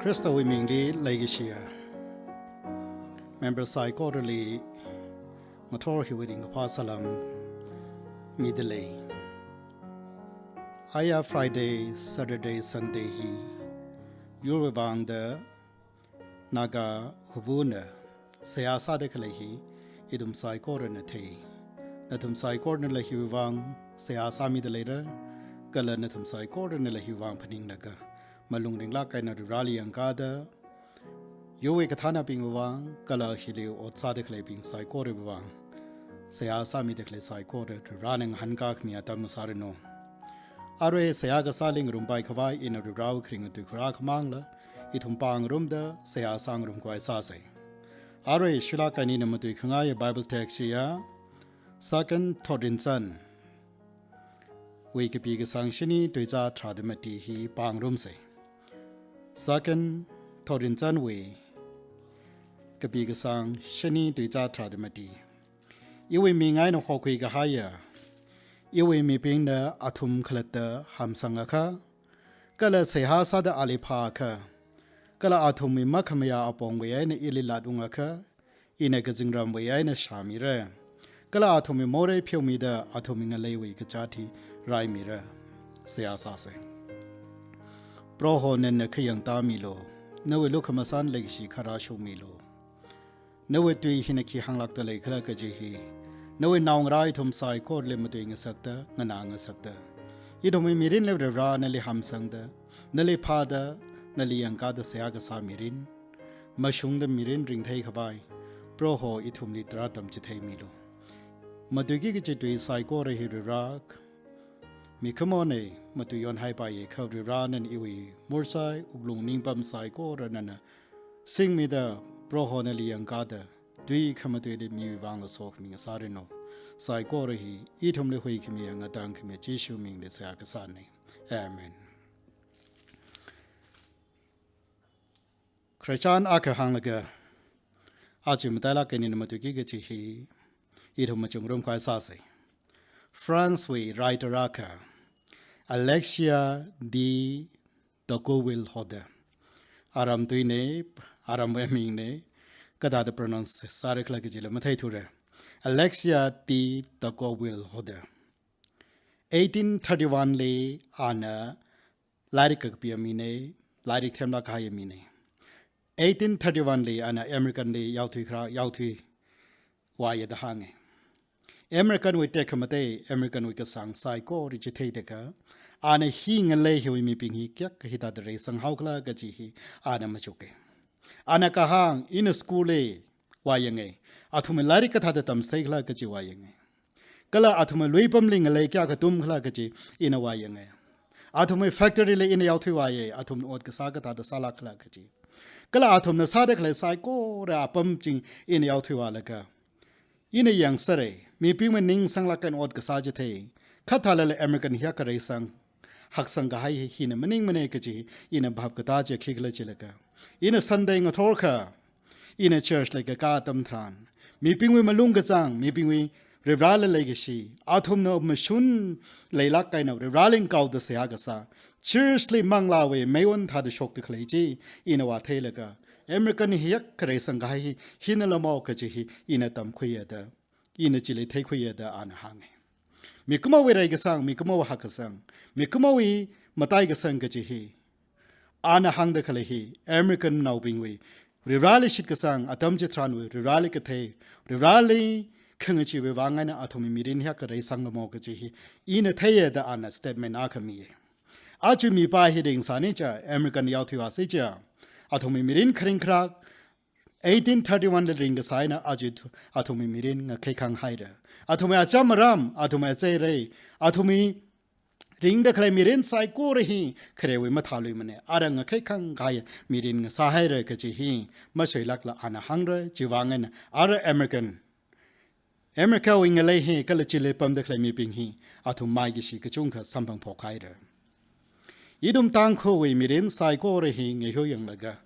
Krista Wimingdi Legacia Member Psychotally Motor Hiwing Apasalam Midley Aya Friday, Saturday, Sunday he Yurubanda Naga Huvuna Sayasa de Kalehi Idum Psychorinate Natum Psychorinalahi Wang Sayasa Midlater Gala Natum Psychorinalahi Wang Paninnaga Malungling Laka na rally ang kada Yowe katana ping wang kala hili o tsadekle ping saikore wang saya sami dekle saikore running hankak mi atam sarino Arwe sayaga saling rumbai kawai ina ruraw kring tu krak mangla itumpang rumda saya sang rum kwai sase Arwe shula kani na matu khangaya Bible text ya second Todinson we ke pi ga sang shini tuiza tradmati hi pang rum se Second, Todinson way. Kabigasang Shani Duza Tradamati. Iwi Mingai no Hokui Gahaya. Iwi Miping the Atum Kalata Hamsangaka. Gala Sehasa the Alipaka. Gala Atumi Makamaya upon Wayana Ililadungaka. Inagazingram Wayana Shamira. Gala Atumi More Pumida Atuming Lewi Gachati Raimira. Seasase. Proho nen kayang tamilo, nawe lokamasan legsi karasho milo. Nawe tui hinaki hanglak the lake lakajihi, nawe naung rai tum sai cord limiting a sector, nanang a sector. Idome mirin lever ra nali hamsangda, nali pada, nali yankada seagasa mirin, mashung the mirin ring take by, proho itum litratam chite milo. Madugi chitui sai core hirak. Mikamone, Matuyon Haipai, Kavri Ran and Iwi, Mursai, Ublung Nimpam Sai Koranana, sing me the Prohoneli and Gada, Dui Kamatu mi Vang the Sok me Sarino, Sai Korahi, Itum the Huikimi and Adank me Jishu Ming the Sakasani. Amen. Krishan Akahangaga Achimatala can in Matugigachi, Itumachum Kwaisase. France we writer Raka Alexia D. Tocqueville Hoda Aram Tuine Aram Wemine Kada the pronounce Sarek Lakajila Mataiture Alexia D. Tocqueville Hoda 1831 Le Anna Larikak Piamine Larik Temla Kayamine 1831 Le Anna American Le Yautui Waya the Hange American we take a American we sang psycho rigitated and a hing a lay he me ping he kyak hita the race and haukla gajihi ana machuke. Anakahang in a school a wayange atumelarika hadatam stakla gaji wayange. Gala atumeluipamling a lake yakatum klagaji in a wayange. Atume factory in a yautuaye atum od gasagata the salakla gaji. Gala atum the sadakle psycho ra pumping in a yautualaga. In a young sere, me ping ning sang like an odd gasajate, Katala American Yakare sang, Haksangahai in a mening manekaji, in a Babkataja Kiglachilaka. In a Sunday in a torka, in a church like a Gatam Tran. Me ping we Malunga sang, me ping we Rivala legacy, Atum no Mashun, Laylaka no Rivaling Gau the Seagasa, Churchly Manglawe, Mayon had a shock to Clayji, in a Watelaga. American Yakare Sangai, Hinalamo Kaji, in a Tamqueda, in a Chile Taqueda and Hang. Mikuma Regasang, Mikuma Hakasang, Mikumawi, Mataigasang Gaji, Anna Hang the Kalehi, American now being we, Rirali Shikasang, Atamjitran, Rirali Kate, Rirali, Kangachi Vangana Atomi Mirin Yakare Sangamokaji, in a Taya the Anna statement Akami. Achumi by hitting Sanija, American Yautua Sija. Atomi mirin kring krak 1831 the ring the sign ajit atomi mirin nga kekang haida atomi achamaram atomi achere atomi ring the clay mirin sai ko rehi krewe mathalu mane arang kekang gaya mirin nga sahaira kaji hi masoi lakla ana hangra jiwangan ara America wing le hi kala chile pam the clay mi ping hi atom mai gi shi kachungka sambang phokhaida Idum tangko we mirin sai ko rehi nge hoyang laga.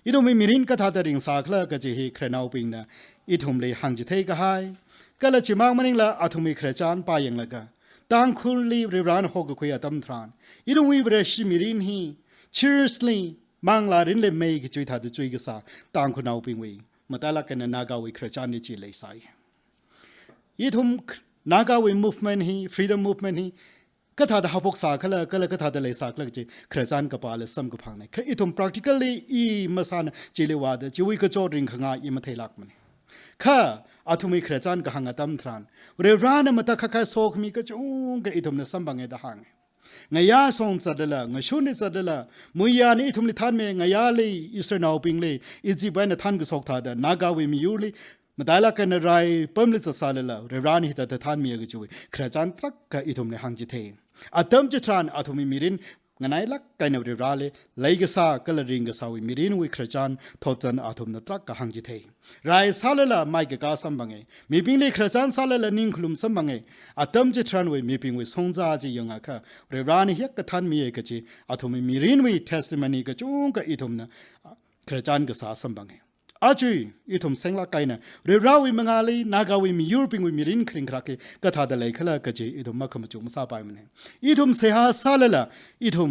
Idum mirin katha ring sakla gaji krenau pingna. Idum le hangjite gahai. Kala chimang maning la atumi krechan payang laga. Tangkul li riran hoga kuya tam tran. Idum we breshi mirin hi. Cheersly มังลารินเลไม่กิจุยทัดจุยกษาต่างคนเอาปิงวีมาแต่ละกันนากาวิครจานิจิเลยใส่ยี่ทุมนากาวิ movement ฮี freedom movement ฮีก็ถ้าหับกษาเขาเลยก็เลยก็ถ้าได้เลยสักเลยจีครจานกับปาเลสัมกับพังเนี่ยคือยี่ทุม practically อีมาสานจิเลวาดจิวิกจอริงขงาอีมาเทลักมันข้าอาทุมีครจานกับหางตั้มทรานเรื่องร้านมันตะข้าโซกมีก็จุงก็ยี่ทุมเนี่ยสัมบังเอดหางไงยาส่งจัดละไงชุนจัดละมุยานี่ทุ่มลิทานเมไงยาเลยอิสราเอลปิงเลยอิจิบัยนท่านก็สกทาดนากาวิมิยูเลยมาได้ละกันอะไรปั๊มลิจัดสาลละเรรานี่แต่ท่านมีอะไรช่วยคราจันทรักก็อิทุ่มเลยหังจิตเองอาตมจิตรานอาทุมีมิรินงั้นไอ้ลักกันเอาเรราเลยไลกษาก็เลยริงกษาวิมิรินวิคราจันทอจันอาทุมนัตรักก็หังจิตเองรายสาลละไม่ก็กาสัมบังเอมีปิงเลยคราจันสาลละนิ่งขลุ่มสัมบังเออาตมจิตรานวิมีปิงวิสงจ้าจียังอาค่ะเรรานี่ยักก็ท่านมีเอกจีอาทุมีมิรินวิเทสติมานีก็จุงก็อิทุมนะคราจันก็สาสัมบังเออาจุยอีทุมเซงลักไกนะเรือราวิมังอาลีนากาวิมียูโรปิงวิมิรินคริงครักก็ท่าดเลยขละก็จีอีทุมมาขมจุมซาไปมันอีทุมเสียสาลละอีทุม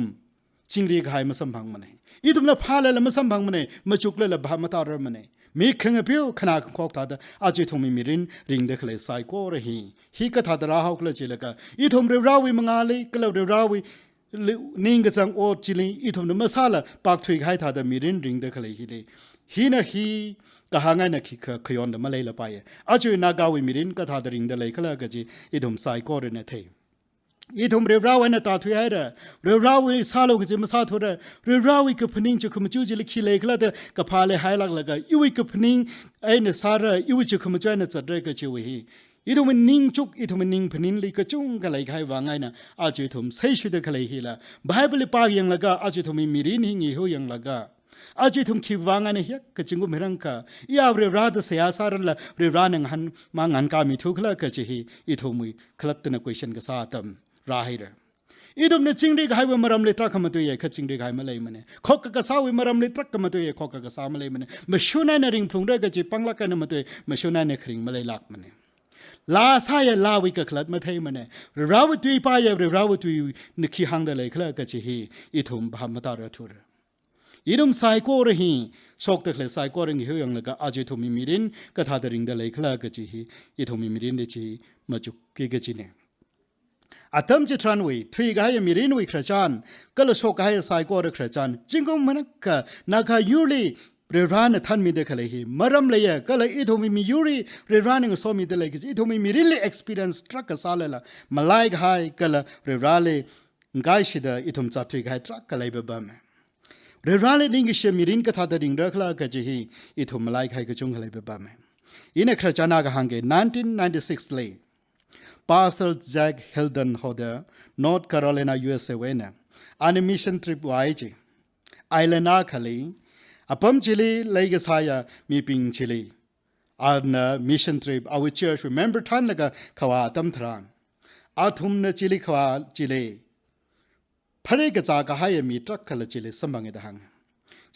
จิงรีกายมาสัมพังมันอีทุมละพาละมาสัมพังมันมาจุกละบามาตารมันมีขังเปียวขนาดขอกท่าดอาจุยทุมมิรินริงเด็กเลยไซโกเรฮีก็ท่าดราฮาวกละจีละกะอีทุมเรือราวิมังอาลีก็เลยเรือราวินิ่งกจังโอจิลิอีทุมมาซาละปากถุยให้ท่าดมิรินริงเด็กเลยฮีเลยฮีนะฮีก็หางไงนักขยอนเดมาเลยละไปอาจุยนากาวิมิรินก็ท่าดริงเดเลยขละก็จีอีทุมไซโกเรนเทอีทุมเรือราวินตาถุยให้เรือราวิซาโลก็จีมาซาทุเรเรือราวิกับพนิงจะขมจูจิลิคิเลกละเดกับพาเลให้ลักละก็อีวิกับพนิงไอ้เนซาระอีวิจะขมจอยเนจัดเรก็จีวิฮีอีทุมนิ่งจุกอีทุมนิ่งพนินลิก็จุงก็เลยให้วางไงนะอาจุยทุมใช้ชุดก็เลยฮีละไบเบิลปากยังละก็อาจุยทุมมิรินหิงอีหูยังละก็อาจุยทุมขีวางอันนี้ก็จิงกุมรังกาอีอาเรราดเสียสารละเรรานังหันมังหันกามีทุกละก็จะฮีอีทุมคลัดตนคุยชันก็สาตมราฮิระอีทุมเนี่ยจิงรีกให้วมารำเลตรักขมาตัวใหญ่ขจิงรีกให้มาเลยมันขอกกษาวิมารำเลตรักขมาตัวใหญ่ขอกกษามาเลยมันมาชูนันริงพงเรก็จะปังลักกันมาตัวมาชูนันคริงมาเลยลักมันลาสายลาวิกขลัดมาเทมันเราตุยไปเราตุยนขีหังเดเลยขลัดก็จะฮีอีทุมบามาตาระทุระอีนุมไซโกเรฮีชกตะเคลไซโกเรงฮียังละก็อาจิทุมิมิรินก็ท่าดริงเดเลยขลัดก็จะฮีอีทุมิมิรินเดจีมาจุกกิกจิเนอาตมจิตรันวิทุยกายมิรินวิคราจันก็เลยชกกายไซโกเรคราจันจิงกุมันก็นักยูรีเรือร้านท่านมีเด็กเลยฮีมารำเลยก็เลยอีทุมีมียูรีเรือร้านนึงสมิเดเลยอีทุมีมีริลลี่ experience ทรักก็สาเลยละมาไล่กายก็เลยเรือร้านเลยง่ายสิเดอีทุมจัดทุยกายทรักก็เลยแบบนั้นเรือร้านเลยนิ่งเชื่อมีรินก็ท่าดิ่งเรื่องละก็จะฮีอีทุมมาไล่กายก็จงก็เลยแบบนั้นอินเอกราจันากหังเก1996เลยPastor Jack Hilden Hoder North Carolina USA เวนอันมิชชั่นทริปไว้จีไอเลนาคลีअपम Chile लेग साया मीपिंग Chile आन mission trip our church remember थान लगा खवा तम थरान आथुम न चिली खवा चिले फरे गजा का हाय मी ट्रक खल चिले संबंगे दहंग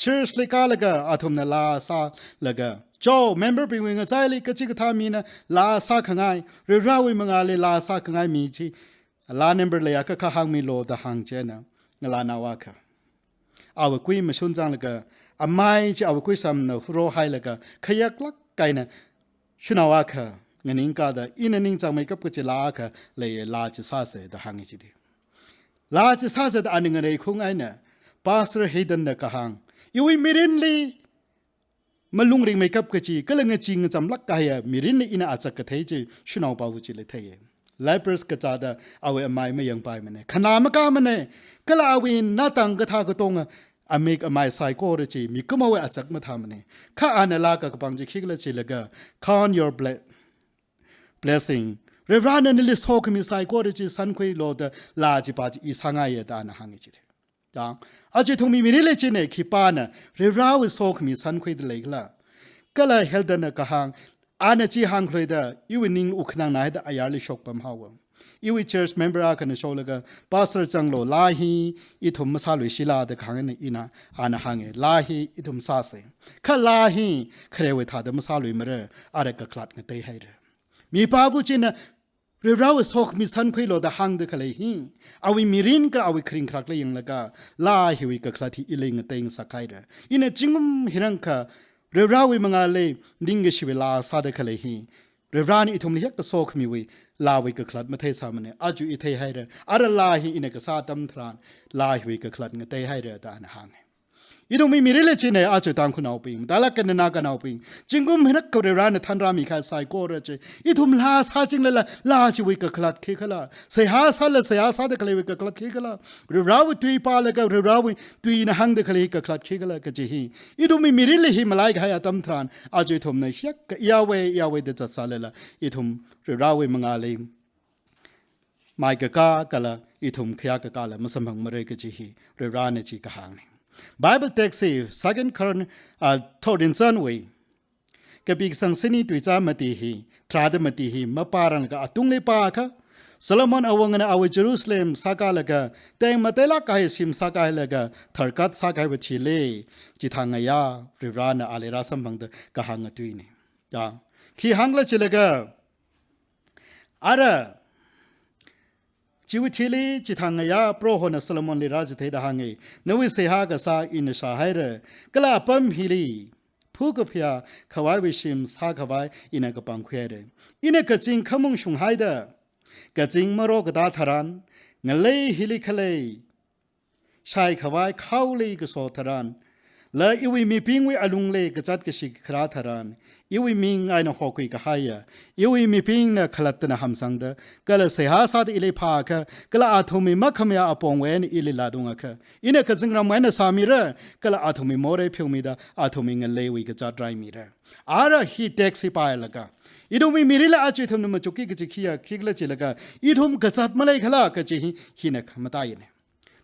चर्च लेका लगा आथुम न ला सा लगा जो मेंबर पिंग जायली कचि कथा मी न ला सा खंगाई रिरावी मंगाले ला सा खंगाई मी छि ला नंबर ले का खा हांग मी लो दहंग जेना ngala na wa kha awa kui mashun jang laga amai chi awa kui sam na ro hai laga khayak lak kai na shunawa kha nganing ka da inaning jang makeup ka chi la kha le la chi sa se da hang chi di la chi sa se da aning rei khung ai na pastor Hayden na ka hang iwi mirin li malung ring makeup ka chi kalang chi ng jam lak ka ya mirin ni ina achak ka thai chi shunaw pa wu chi le thai lepers ka cha da awe amai ma yang pai mane khana ma ka mane kala awin na tang ka tha ka tong amik amai sai ko re chi mi kuma we achak ma tha mane kha anala ka pang ji khik la chi laga count your blessing reverend ni li sok mi sai ko re chi san khoi lo da la ji pa ji isanga ye da na hang chi da a ji thong mi mi le chi ne khi pa na reverend we sok mi san khoi de le la kala heldan na ka hang ana chi hang khloi da iwining ukhnang na da ayarli shok pam hawa iwi church member a kan show laga pastor changlo la hi I thum sa loi sila da khang ne ina ana hange la hi I thum sa se kha la hi khre we tha da ma sa loi mare are ka klat nge te hai re mi pa bu chin เรื่องราวสกมีสันคุยโลดหังเดคเลยหิเอาวิมิรินก็เอาวิคริงครักเลยยังละก็ลาหิวิกคลาที่อิเลงเตงสักใครเด้อินจิงมฮิรังค่ะเรื่องราววิมังอาเลดิ้งกชิเวลาซาเดคเลยหิเรื่องราวนี้อิทุมเลียกตะโซกมีวิลาวิกคลาดมาเทสามันเนี่ยอาจูอิเทให้เด้อาระลาหิอินกษาตัมทรานลาหิวิกคลาดเงเตให้เด้ตาอันหังอีตรงมีเรื่องที่เนี่ยอาจจะตามคุณเอาปิงแต่ละกันนากันเอาปิงจึงก็ไม่นักกระร้านทันรามีใครใส่ก็ระเจอีทุ่มลาซาจริงเลยละลาชีวิตก็คลาดเคขละเสียหาซาละเสียหาซาเด็กเลยก็คลาดเคขละหรือเราตุยปาละก็หรือเราตุยนหังเด็กเลยก็คลาดเคขละก็จะฮีอีตรงมีเรื่องที่มาไล่ให้อาตมทรานอาจจะทุ่มในเชียกยาเวเดจัดซาเลยละอีทุ่มหรือเรามังอาเลไม่ก็กะละอีทุ่มขยะกะละมันสมองมาเลยก็จะฮีหรือร้านเนี่ยจีกะหางเนี่ยBible text say second Corinthians thought in some way kabik sangsini tuicha mati hi trada mati hi maparang ka atung le pa kha Solomon awangana aw Jerusalem sakalaga teng matela kai sim sakalaga tharkat sakai wachi le chithanga ya rirana alera sambang da ka hanga tuini ya khi hangla chilaga araชีวิตที่ลีจิตทางยาโปรโฮนสลมอนลิราจเทดาหังนวิเสหากษาอินชาไฮเรกลาปัมฮิลีผู้กพยาขวายวิชิมสาขวายอินกปังเควเรอินกจิงขมุงชุงไฮเดกจิงมโรกดาธารันเงเลยฮิลิคเลชายขวายเข้าลีกโซธารันและอีวิมีพิงวิอลุงเลกจัดกสิกคราธารานอีวิมิงไอโนฮอกุยกหายอีวิมีพิงนะขลัดตนะหัมสังเดกละเสหาสัตอิเลพาคะกละอาทุมิมักขมยาอปองเวนอิเลลาดุงคะอินกจิงรำเวนสามีระกละอาทุมิโมเรพิวมิดาอาทุมิเงเลวิกจัดไรมีระอาระฮีเท็กซิปายละกะอีดุมิมิริละอาจิทุมนมจุกิกจิขียคิกละจิละกะอีทุมกษัตมาเลยขละกะจิฮินักมาตายเน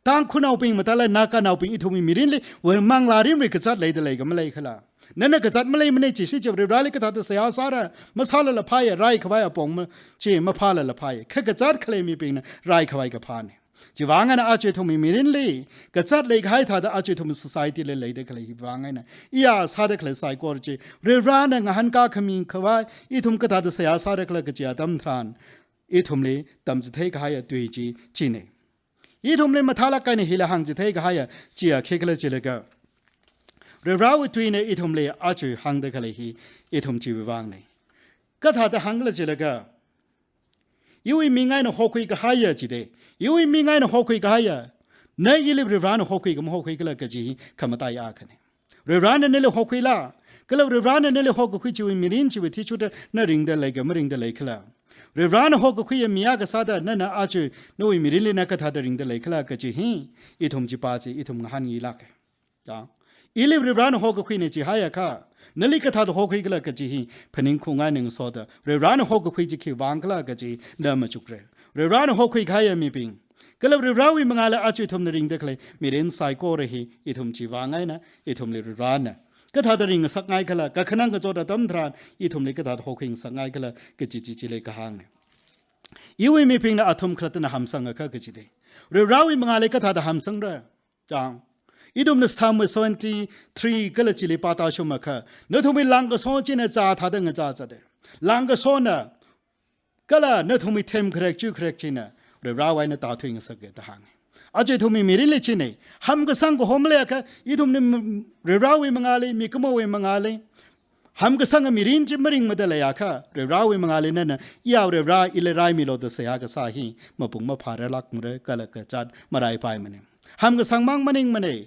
ตางคุณเอาปิงมาตาละนากันเอาปิงอีทุมิมิรินเลยวันมังลาริมริกจัดเลยเดเลยก็มาเลยขละนั่นกษัตริย์มาเลยมันเนี่ยจีสิจะเรียบร้อยก็ทัดเสียสาระมาซาละละพายไรขวายปองมาเจมาพาละละพายแค่กษัตริย์เคลมีปิงนะไรขวายกับพานี่จีวางกันอาจจะทุมิมิรินเลยกษัตริย์เลยให้ทัดอาจจะทุมิสุสัยติเลยเลยเด็กเลยวางกันนะอีอาสาเด็กเลยใส่กอร์จีเรียบร้อยนะงานก้าขมิงขวายอีทุมก็ทัดเสียสาเด็กเลยก็จีอาดำทรานอีทุมเลยดำจะเทกให้ตัวจีนี่อีทุมเลยมาทาละกันนี่ฮิละหังจะเทกให้จีอาเคกเลยจีเลยก็เรื่องราวที่ในอิทมเลยอาจจะหังเด็กเลยฮีอิทมชีวิตวางเลยก็ถ้าจะหังเลยจีเลยก็ยูวิมีไงนะฮอคุยก็หายจีเดยูวิมีไงนะฮอคุยก็หายในอีลิบเรื่องนะฮอคุยก็ไม่ฮอคุยก็เลยก็จีขมาตายอาคันเรื่องนั้นเนี่ยเลยฮอคุยละก็เลยเรื่องนั้นเนี่ยเลยฮอคุยชีวิตมีรินชีวิตที่ชุดนั่นริงเดเลยก็ไม่ริงเดเลยก็แล้วเรื่องนั้นฮอคุยมีอากาศได้นั่นน่ะอาจจะนู่นมีรินเลยนักท่าเดริงเดเลยก็แล้วก็จีอิทมจีปาจีอิทมหันยีลักจ้าอีลิบริบรานฮอกคุยเนี่ยจีหายค่ะนั่นลิกทัดฮอกคุยก็เลยก็จีพนิงคงงานหนึ่งสอดริบรานฮอกคุยจีคิวางก็เลยก็จีเดิมมาจุกเรริบรานฮอกคุยขายมีปิงก็เลยริบราวิมังอาละอาจุทมนริงเด็กเลยมีเรนไซโกเรฮีอิทมจีวางไงนะอิทมลิริบรานนะก็ทัดริงสักไงก็เลยก็ขนังก็จอดตั้มทรานอิทมลิกทัดฮอกคุยสักไงก็เลยก็จีเลยก็หางเนี่ยอีวิมีปิงนะอาทมคลัดนะหัมสังก็ก็จีเดริบราวิมังอาละก็ทัดหัมสังเรจังอีดุมนสาม73ก็เลยจิลิปาตาชุมค่ะนทุมิลังก็โซจินจ่าทัดงจ่าจัดลังก็โซนะก็ละนทุมิเทมครักจูครักจินะเรื่องราวไว้ในตาทุ่งสักเกตหางอาจจะทุมิมีริเลจินะฮัมก็สังก็โฮมเลยค่ะอีดุมนเรื่องราวไว้มังอาลีมีกโมไว้มังอาลีฮัมก็สังก็มีรินจิมริงมาเดเลยค่ะเรื่องราวไว้มังอาลีนั่นน่ะยาวเรื่องราวอิเลไรมีโลดเสียก็สาหีมาปุ่งมาพาระลักมือก็เลยก็จัดมาไรไปมันฮัมก็สังมังมันเองมันเอง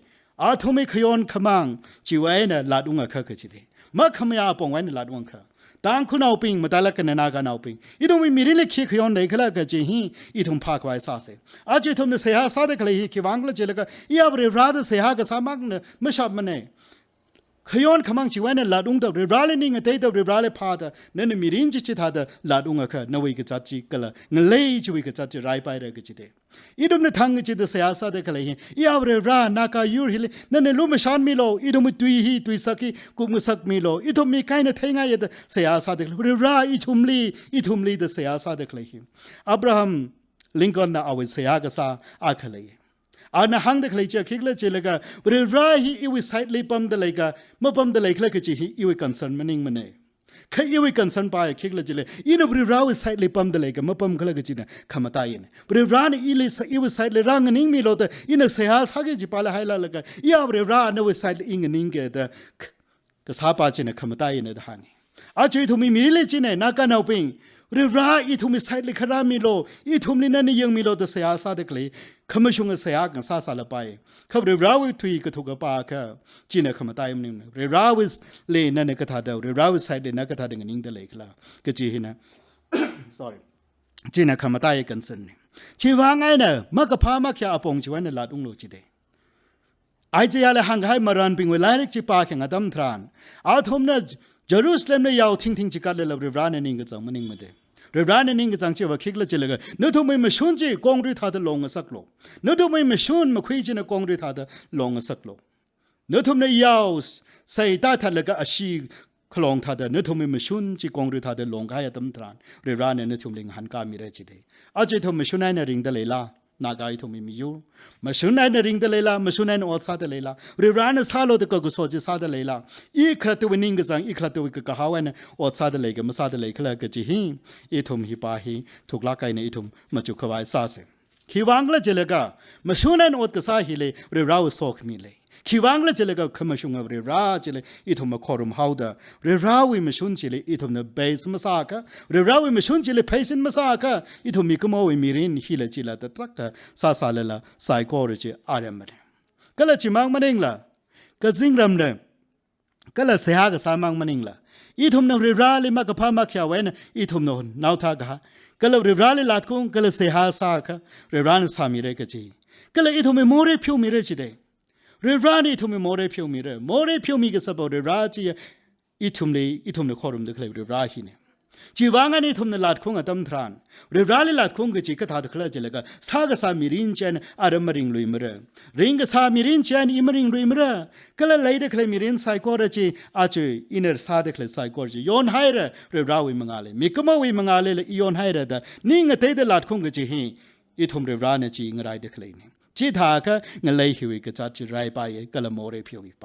อาทุมิขยอนขมังจีไว้เนี่ยลาดุงะข้าก็จีเดมักขมยาปองไว้เนี่ยลาดุงะข้าต่างคุณเอาปิงมาแต่ละกันนากันเอาปิงอีตรงมีริเลขี้ขยอนเลยก็แล้วก็จีฮีอีตรงพากไว้ซาเสอาจจะทุมเนี่ยเสียซาเด็กเลยฮีขี้วางเลยจีเลยก็อีอาบเรื่องราดเสียก็สามักเนี่ยไม่ชอบมันเนี่ยขยอนขมังจีไว้เนี่ยลาดุงตัวเรื่องราเลนี่เงยตัวเรื่องราเลพาดเนี่ยมีรินจิตาดลาดุงะข้านวิกจัดจีก็ละเงยจีวิกจัดจีไรไปเลยก็จีเดอีดุมเนี่ยทางจิตเสียสาเด็กเลยอีอาบเรื่องรานาคายูรินั่นเนี่ยรู้ไม่ชันมีโลอีดุมตุยฮีตุยสักกุมสักมีโลอีดุมมีใครเนี่ยเทงไงเดเสียสาเด็กเรื่องราอีทุมลีเดเสียสาเด็กเลยอับราฮัมลิงคอนน่ะเอาไว้เสียก็สาอาคเลยอาณาหังเด็กเลยเจ้าคิดเลยเจ้าเลยก็เรื่องราฮีอีวิสัยลีปั๊มเดเลยก็มาปั๊มเดเลยก็จีฮีอีวิคอนเซิร์นมันเองมันเอง แค่อีวิกันสันไปคิกเลยจีเลยอินบริราวิไซเลยปั๊มเดเลยกันมาปั๊มเขาเลยกันจีน่ะขมาตายเนี่ยบริราเนี่ยอีวิไซเลยร่างนิ่งมีโลแต่อินเสียสักจีปาละให้ละเลยกันอีบริราเนี่ยวิไซเลยอิงนิ่งเกตก็สาปาจีน่ะขมาตายเนี่ยทหารอาจจะทุ่มมีเลยจีเนี่ยนักการเอาปิงบริราอีทุ่มไซเลยขรามีโลอีทุ่มนี่นั่นยังมีโลแต่เสียสักเด็กเลยขมาชงเสียกันซาละไปเขาบริราวิทุยก็ถูกปากจีน่ะขมาตายมันบริราวิเลยนั่นเนี่ยก็ท่าเดียวบริราวิไซเลยนั่นก็ท่าเดียวกันนิ่งเดเลยครับก็จีหินะ sorry จีน่ะขมาตายกันสินชีวาไงเนี่ยมักพามักยาอปงชีวันเนี่ยลาดุงโลจีเดไอเจียเลยหังให้มารันปิงเวลาเล็กจีปาแข่งอดัมทรานอาทมเนี่ยเยรูซาเล็มเนี่ยยาวทิ้งจิกัดเลยเราเรียบร้อยเนี่ยนิ่งก็จังมันนิ่งมาเดเรียบร้อยเนี่ยนิ่งก็จังชีวาคิกเลยจีเลยกันนึกถึงไม่มาชวนจีกองรีท่าเดลงสักโลนึกถึงไม่มาชวนมาคุยจีเนี่ยกองรีท่าเดลงสักโลนึกถึงเนี่ยยาวใส่ตาทัดเลยก็อาชีคลองท่าเดนึกถึงไม่มาชวนจีกองรีท่าเดลงให้อดัมทรานเรียบร้อยเนี่ยนึกถึงลิงหันกามีเรจีเดอาจจะถึงไม่ชวนให้เนี่ยริงเดเลยล่ะนากายทุมีมีอยู่มาชุนในนริงเดเลล่ามาชุนในนอดซาเดเลล่าเรื่องร้านซาโลตะกุศลจะซาเดเลล่าอีคลาตัวนิ่งก็จังอีคลาตัวก็หาวันอดซาเดเลก็มาซาเดเลก็เลยก็จีฮีอีทุมฮิปาฮีถูกลักไก่ในอีทุมมาจุกขวายซาเสขีวังละเจเลกามาชุนในนอดก็ซาฮิเลเรื่องราวโศกมีเลยขีวังละเจเลกาขมาชุงเรื่องราเจเลอีทุมมาขอรุมฮาวดาเรื่องราวิมาชุนเจเลอีทุมเนเบสมาซากะเรื่องราวิมาชุนเจเลเพซินมาซากะอีทุมมีกมวิมีรินฮิเลจิลาตะตรักกะซาซาเลลาไซโคโรจิอาร์เอมเดก็เลยจิมังมันเองล่ะก็ซิงรำเดก็เลยเสียก็สามังมันเองล่ะอีทุมนเรื่องราลิมากะพามาเขียวไว้นะอีทุมนนาวทากะก็เลยเรื่องราลิลาดคงก็เลยเสียซากะเรื่องราสามีเรกจีก็เลยอีทุมมีโมเรพิวมีเรจิเดเรื่องรานี่ทุ่มโมเรพิวมีเรื่องโมเรพิวมีก็สบายเรื่องราจีอีทุ่มเลยขอรุมเด็กเลยเรื่องราหินจีวางันอีทุ่มเนี่ยลาดคงอัตมทรานเรื่องราเลยลาดคงก็จีก็ท่าตะคลาเจเลยก็สากสามีรินเชนอารมริงลุยมเรื่องริงก็สามีรินเชนอิมริงลุยมเรื่องก็เลยเด็กเลยมีรินไซโครจีอาจจะอินเนอร์ซาเด็กเลยไซโครจีย้อนให้เรื่องราวิมังอาเลมีก็มาวิมังอาเลย้อนให้เรื่องนี่ไงเตยเดลาดคงก็จีฮีอีทุ่มเรื่องราเนี่ยจีงไรเด็กเลยนี่จีท่าก็เงยหิวิกจัดจีไรไปก็ละโมเรพิวมีไป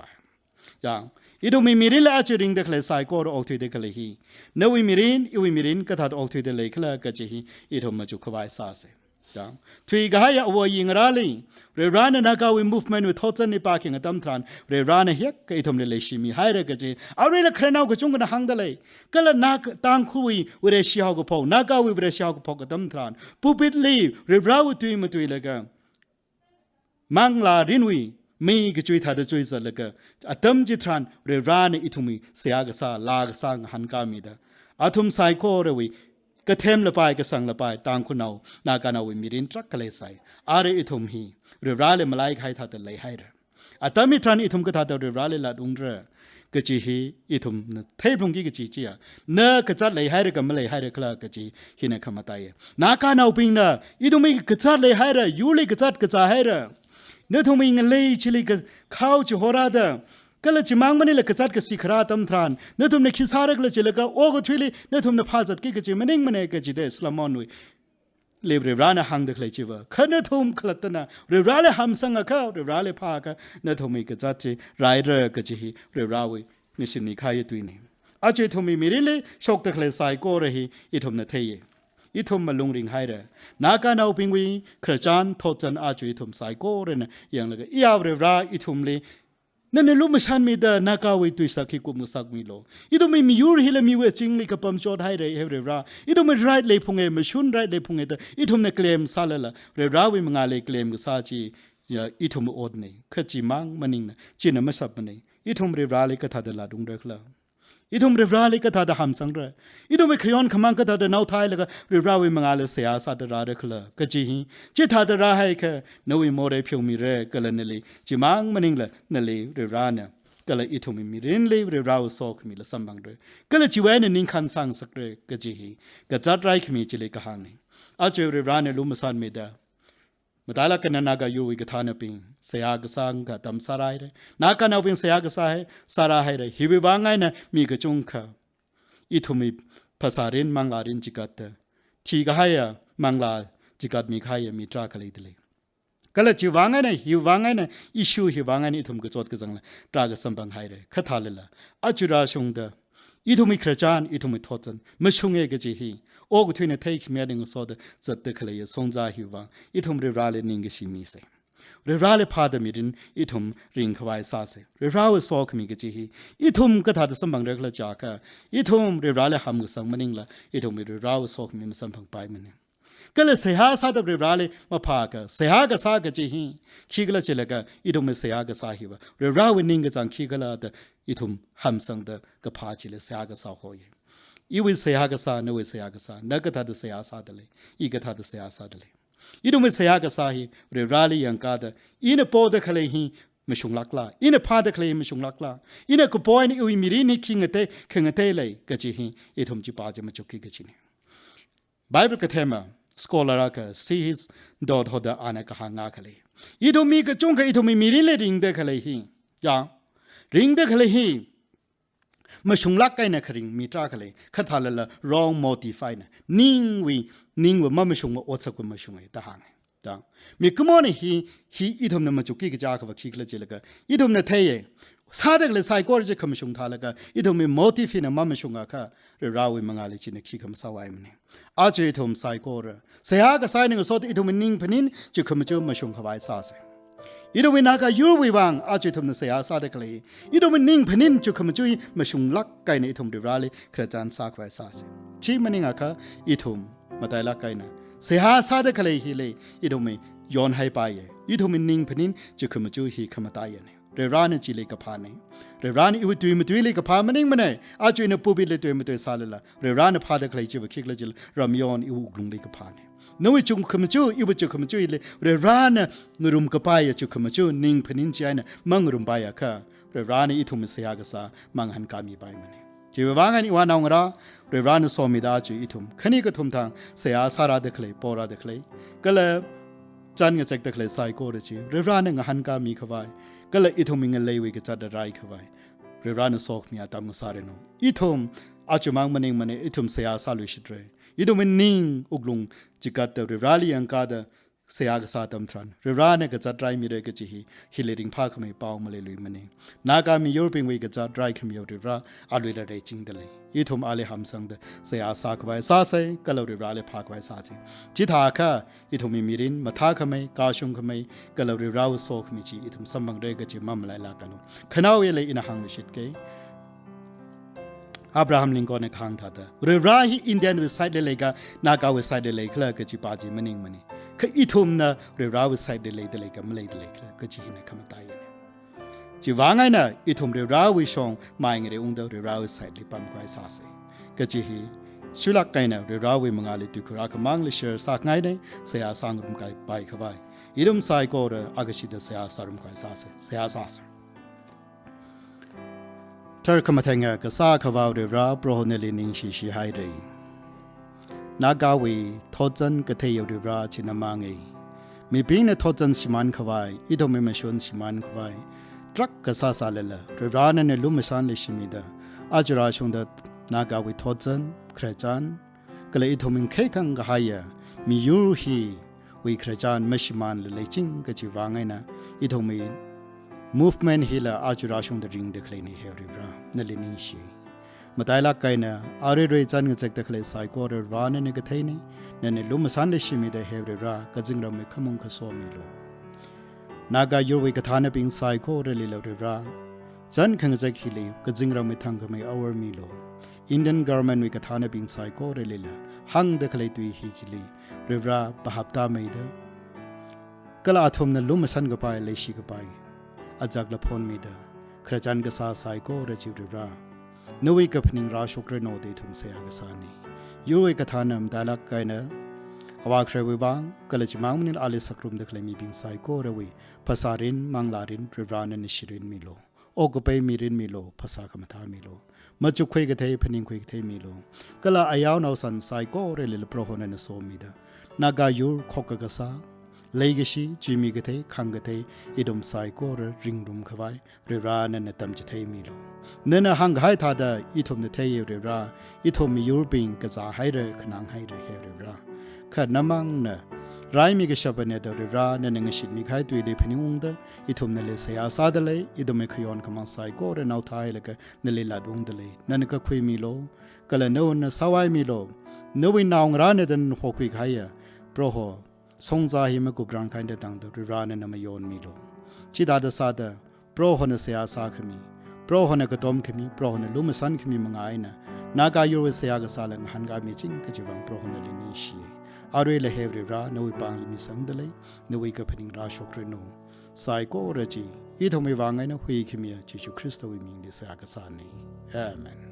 อย่างอีดูมีรินละอาจริงเด็กเลยไซโครออกที่เด็กเลยฮีนวิมิรินก็ทัดออกที่เด็กเลยก็เลยก็จีฮีอีดูมาจุกขวายซาเซอย่างทุยก็ให้อวัยยิงราลีเรื่องร้านนักวิมูฟเมนต์วิทอจันนี่ปากิงตั้มทรานเรื่องร้านเฮียก็อีดูมีเลยชิมีให้เรื่องก็จีเอาเรื่องเครนเอาก็จงกันหังเดเลยก็เลยนักต่างคุยวิเรศยาก็พอนักวิเรศยาก็พอก็ตั้มทรานผู้ปิดลีเรื่องราวตุยมาตุยเลยกันมังลารินวีมีก็ช่วยท่าเดช่วยสัลกะอัตมจิตรันเรื่องร้านอิทุมีเสียกษาลากสังหันกามีดาอัตุมไซโคเรวีก็เทมละไปก็สังละไปต่างคนเอานาการเอาวิมีรินทรักกะเลไซอาเรอิทุมฮีเรื่องร้านเลยมาไล่ใครท่าเดเลยให้เรื่องอัตมิตรันอิทุมก็ท่าเดเรื่องร้านเลยละดุงเรื่องก็จีฮีอิทุมเทพลงกี้ก็จีเจียเนื้อก็จัดเลยให้เรื่องก็ไม่เลยให้เรื่องคลาก็จีฮินักขมาตายนาการเอาปิงนะอิทุมีก็จัดเลยให้เรื่องยูริก็จัดก็จ่าให้เรื่องเนื้อทุ่มยิงเลยชิลิก็ข้าวจะหัวราดก็เลยจิมังมันนี่เลยก็จัดก็สิขราตั้มทรานเนื้อทุ่มเนี่ยคิดสาระก็เลยจิเลยก็โอ้ก็ช่วยเลยเนื้อทุ่มเนี่ยพาจัดกี่ก็จิมันเองมันเองก็จิเดสลามอนวิเลบเรื่องร้านหังเด็กเลยจิวะขันเนื้อทุ่มขลัดนะเรื่องร้านเลยหำสังก็เรื่องร้านเลยพาก็เนื้อทุ่มก็จัดจิไรเรื่องก็จิฮีเรื่องร้านวินิสิมีขายตัวนี้อาจจะทุ่มมีริเลยชกเด็กเลยใส่ก็เลยฮีอีทุ่มเนี่ยเทียอีทุ่มมาลงริงให้เรื่องนักการเอาปิงวีครจันทอจันอาจุอีทุ่มไซโก้เรนอย่างเลยอีอาเรื่องร้ายอีทุ่มเลยนั่นเนี่ยรู้ไม่ชันมีแต่นักเอาไว้ตุยสักขี้กุมสักมีโลอีทุ่มไม่มียูริฮิเลมีเวจิงเลยกับปั๊มจอดให้เรื่องร้ายอีทุ่มไม่ไรเลยพงเอไม่ชุนไรเลยพงเอแต่อีทุ่มเนี่ยเคลมซาเลละเรื่องร้ายวิมังอาเลยเคลมก็ซาจีอีทุ่มอดเนี่ยขจิมังมันนิงนะจีนไม่สับมันเนี่ยอีทุ่มเรื่องร้ายเลยก็ทัดละดุงเด็กละอีทุ่มเรื่องร้ายเลยก็ทัดหำสังเรอีทุ่มไม่ขย้อนขมังก็ทัดน่าวไทยเลยก็เรื่องร้ายวิมังอาเลยเสียสัตว์ร้ายเด็กละก็จีฮีจีทัดร้ายให้แค่นวิโมเรพิวมีเรื่องก็เลยนั่นเลยจีมังมันนิงละนั่นเลยเรื่องร้ายเนี่ยก็เลยอีทุ่มมีเรื่องเลยเรื่องร้ายสอกมีละสัมบังเลยก็เลยจีเวนนิ่งขันสังสักเลยก็จีฮีก็จัดไรขมีจีเลยก็หางนี่อาจจะเรื่องร้ายเนี่ยรู้มาสันไม่ได้มาได้ละกันนากายูวิกฐานปิงเสียกสังกัดตำสารายเลยนักการเอาปิงเสียกษาให้สารายเลยฮิวิบางไงนะมีกระจุงข้าอีทุมีภาษาเรียนมังลาเรียนจิกัดทีก็ให้มังลาจิกัดมีใครมีตราคลีเลยก็เลยจีวางไงนะฮิวางไงนะอิชูฮิวางไงนี่ทุมกระจดกระจังเลยตรากสัมบังให้เลยขัดทาเลยละอาจุราชงเด อีทุมิครจานอีทุมิทอจันไม่ชงเอกจีฮีโอ้กุทุยเนี่ยเทคเมียดิงสอดจัดเตคเลยสงจ่าหิวังอีทุมเรราเลนิงกิชิมีเซเรราเลพาดมิรินอีทุมริงขวายซาเซเรราเวสอกมีกจีฮีอีทุมก็ทัดสมบังเรกละจากะอีทุมเรราเลหามกสังมันิงละอีทุมเรราเวสอกมีมสัมพังไปมันก็เลยเสียซาดเรราเลมาพากะเสียกะซากจีฮีขี้กละเจลกะอีทุมเสียกะซาหิวะเรราเวนิงกจังขี้กละดอีทุมหามสังดกะพาจิเลเสียกะซาโฮยอีวิเสียกะซานวิเสียกะซานักทัดเสียซาดเลยอีกทัดเสียซาดเลยอีดูไม่เสียกษาฮีเรื่องรายยังกาดอินปอดเคลฮีไม่ชงลักลาอินพาดเคลไม่ชงลักลาอินกุปอยนี่อุยมิรินี่คิงเตเลยกจีฮีอีทุมจีปาจมาจุกีกจีนี่ไบเบิลกเทมาสกอลาร์กซีฮิสดอดฮอดอานักหางาเคลอีทุมมีกจงกอีทุมมีมิริเลริงเดเคลฮียาริงเดเคลฮีมาชงลักไก่นะคริงมีตราเคลขัดทาละ wrong modify นะนิ่งวิมาไม่ชงมาอดสักมาชงไอ้ตาหางจ้ามีกุมอนี่ฮีอีทอมเนี่ยมาจุกี้กจ้าเขาว่าขี้กระเจลกะอีทอมเนี่ยเทย์ซาเด็กเลยไซโคจะคำชงทาละกะอีทอมมี motivate นะมาไม่ชงอะค่ะเรื่องราวมังอาลิจินขี้คำสาวายมันเนี่ยอาจจะอีทอมไซโคระเสียก็ไซนึงก็สอดอีทอมนิ่งพนินจะคำจะมาชงเขาไว้ซาเซอีโดมินากายูวิวังอาจจะทำในเสียซาเด็กเลยอีโดมินิ่งพนินจุคมจุยมาชุงลักไก่ในอีทอมเดราลีคราจานซากไว้ซาเซชีมันนิงอาคาอีทอมมาได้ลักไก่นะเสียซาเด็กเลยฮีเลยอีโดมิย้อนให้ไปอีโดมินิ่งพนินจุคมจุยฮีขมาตายเนี่ยเรรานี่จีเลยกับพานี่เรรานี่อีวตุยมาตุยเลยกับพามันนิงมันเนี่ยอาจจะในปูบิเลยตุยมาตุยซาเลละเรรานี่พาเด็กเลยจีบคิกเลยจีรามยอนอีวกรุงเลยกับพานี่นู้จุงขมจูอีบุจุขมจูอีเลยเรรานะงรุมกปายจุขมจูนิงพนินใจนะมังรุมปายค่ะเรรานี่อีทุมเสียกษามังหันกามีไปมันจีบวางกันอีวานองราเรรานะสอมิดาจูอีทุมขณีก็ทุมทางเสียสาราเด็กเลยปอราเด็กเลยก็เลยจันกจักเด็กเลยไซโครจีเรรานะหันกามีขวายก็เลยอีทุมมิงเลยวิกจัดไรขวายเรรานะสอกมีอาตามสารโนอีทุมอาจุมังมันเองมันอีทุมเสียสาลุชิดเรอีดูมันนิ่งอุกลุงจิกัดเตอร์ราลียังกาดเสียกษาตำทรันเรราเนี่ยก็จัดไรมีเรื่องกจีฮีฮิเลริงพาขมิเป้ามาเลยลุยมันเองนากามียุโรปีนวิกจัดไรขมิเอาเรราอาลุยระเรจิงเดเลยอีทุมอาเลหัมสังเดเสียสากไว้ซาเซก็เราเรราเลพากไว้ซาเซจิตาค่ะอีทุมมีมิรินมาทาขมิกาชงขมิก็เราเรราโซขมิจีอีทุมสมังเรกจีมัมไลลากะลุขณะเวลาอินะหังวิชิตเกอับราฮัมลิงกอนในข้างท่าตาเรื่องรายอินเดียนเว็บไซต์เลยก็นักเอาเว็บไซต์เลยก็จะปาจีมันเองมันนี่คืออีทุ่มนะเรื่องรายเว็บไซต์เลยก็ไม่เลยก็จะหินคำตายเนี่ยจีว่าไงนะอีทุ่มเรื่องรายวิชงมาอย่างเรื่องเรื่องรายเว็บไซต์เลยปั๊มควายซาเซ่ก็จะหิชุลักไงนะเรื่องรายวิมังอาลิตุกราคมังลิเชอร์สักไงเนี่ยเสียสังรุมไก่ไปเข้าไปอีรุ่มไซโก้เรื่องอากาศิเดเสียสารุมควายซาเซ่เสียซาเซ่เธอขมาแทงก็ซาขวาวเดราโปรเนลินิงชีไฮเรนากาวีทอจันก็เทียวเดราชินามังเอมีปีนทอจันชิมันขวายอีโดมิมชวนชิมันขวายทรักก็ซาซาเลละเดราเนเนลุมชันเลชิมิดาอาจุราชงดนากาวีทอจันครจันก็เลยอีโดมิงเคคังก็หายมียูฮีวิครจันไม่ชิมันเลยจิงก็จีวางไงนะอีโดมิmovement hila ajurashung the ring the clay ni heribra nalini shi mataila kaina arere chan ngchek the clay psycho re ran ne ga thaini ne lumasan le shimi the heribra kajingra me khamung khaso mi lo naga yorwe kathana ping psycho re le lo ra chan khangchek hili kajingra me thang me awar mi lo indian government we kathana ping psycho re le la hang the clay tui hi jili rivra bahapta me da kala athum na lumasan ga pai le shi ga paiอาจากละพนมีเดคราจันกษาไซโกระจิวเดราโนวิกับนิงราชกรโนเดทุมเสียกษานียูเวกฐานนำดาลักไกเนอวาครวิบังกลจิมังมินอาลิสักรุมเดคเลมีบิงไซโกระวีภาษารินมังลารินเรรานนิชรินมิโลโอกเปมีรินมิโลภาษากรรมฐานมิโลมาจุควยกเทพนิงควยกเทมิโลกลาอายาวนาวสันไซโกเรลิลโปรโฮเนนโซมิดานากายูขกกษาlegacy jimi gate khangate idom sai ko ring room khawai re ra ne tam che thei mi lo nena hang hai tha da ithom ne thei re ra ithom mi european ka za hai re khnang hai re he re ra kha namang na rái mi cái sập này đó ra nên người shit mi khai tùy để phê ung đó ít hôm nay sẽ áo sa đó lấy ít hôm khai on cầm sai có rồi nào thay là cái nên là đúng đó lấy nên cái khuy mi lo cái là nếu nó sao ai mi lo nếu vì nào ra nên đừng học khuy khai à pro ho song za hi mà cục răng khai để tăng đó ra nên mà yon mi lo chỉ đã được sa đó pro ho nó sẽ áo sa khami pro ho nó cái tom khami pro ho nó lúm san khami mà ngay na naga yêu sẽ áo cái sa lăng han ga mi chính cái chỉ vang pro ho nó lên ní xí Arwe le hevre ra no pang limi sang dale no ka phaning ra shokre no sai ko ra chi I thome wa ngai na hui khimia Jesu Christ wi ming le sa ka sa ni amen